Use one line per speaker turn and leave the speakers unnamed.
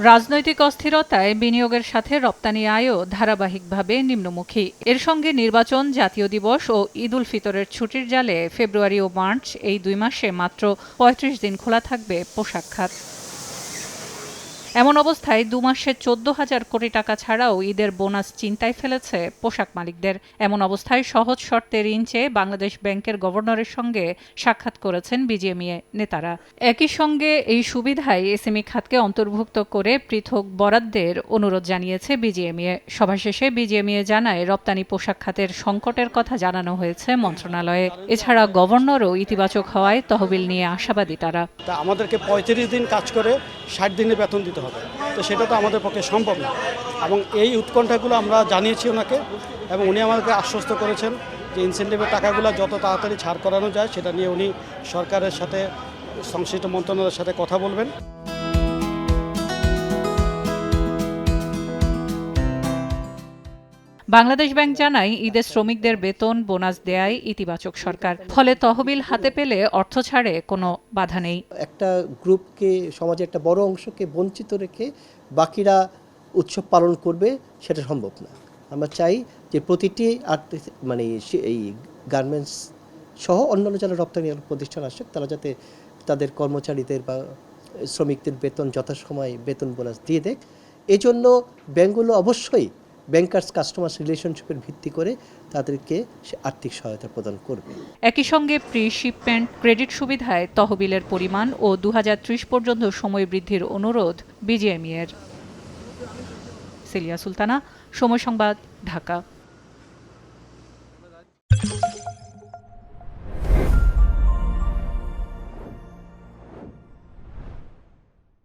রাজনৈতিক অস্থিরতায় বিনিয়োগের সাথে রপ্তানি আয়ও ধারাবাহিকভাবে নিম্নমুখী। এর সঙ্গে নির্বাচন, জাতীয় দিবস ও ঈদ উল ফিতরের ছুটির জালে ফেব্রুয়ারি ও মার্চ এই ২ মাসে মাত্র ৩৫ দিন খোলা থাকবে পোশাক খাত। এমন অবস্থায় ২ মাসে ১৪,০০০ কোটি টাকা ছাড়াও ঈদের বোনাস চিন্তায় ফেলেছে পোশাক মালিকদের। এমন অবস্থায় সহজ শর্তে ঋণ চেয়ে বাংলাদেশ ব্যাংকের গভর্নরের সঙ্গে সাক্ষাৎ করেছেন বিজিএমইএ নেতারা। একই সঙ্গে এই সুবিধায় এসএমই খাতকে অন্তর্ভুক্ত করে পৃথক বরাদ্দের অনুরোধ জানিয়েছে বিজিএমইএ। সভা শেষে বিজিএমইএ জানায়, রপ্তানি পোশাক খাতের সংকটের কথা জানানো হয়েছে মন্ত্রণালয়ে। এছাড়া গভর্নরও ইতিবাচক হওয়ায় তহবিল নিয়ে আশাবাদী তারা।
আমাদেরকে ৩৫ দিন কাজ করে ৬০ দিনে বেতন দিতে হবে, তো সেটা তো আমাদের পক্ষে সম্ভব না। এবং এই উৎকণ্ঠাগুলো আমরা জানিয়েছি ওনাকে, এবং উনি আমাদেরকে আশ্বস্ত করেছেন যে ইনসেন্টিভের টাকাগুলো যত তাড়াতাড়ি ছাড় করানো যায় সেটা নিয়ে উনি সরকারের সাথে, সংশ্লিষ্ট মন্ত্রণালয়ের সাথে কথা বলবেন।
বাংলাদেশ ব্যাংক জানায়, ঈদে শ্রমিকদের বেতন বোনাস দেয়ায় ইতিবাচক সরকার। ফলে তহবিল হাতে পেলে অর্থ ছাড়ে কোনো বাধা নেই।
একটা গ্রুপকে, সমাজে একটা বড় অংশকে বঞ্চিত রেখে বাকিরা উৎসব পালন করবে, সেটা সম্ভব না। আমরা চাই যে প্রতিটি এই গার্মেন্টস সহ অন্যান্য যারা রপ্তানি প্রতিষ্ঠান আসে তারা যাতে তাদের কর্মচারীদের বা শ্রমিকদের বেতন যথাসময়ে বেতন বোনাস দিয়ে দেয়। এজন্য ব্যাংকগুলো অবশ্যই ব্যাংকার্স কাস্টমার্স রিলেশনশিপের ভিত্তি করে তাদেরকে আর্থিক সহায়তা প্রদান করবে।
একই সঙ্গে প্রি শিপমেন্ট ক্রেডিট সুবিধায় তহবিলের পরিমাণ ও ২০৩০ পর্যন্ত সময় বৃদ্ধির অনুরোধ বিজিএমইএর। সিলিয়া সুলতানা, সময় সংবাদ, ঢাকা।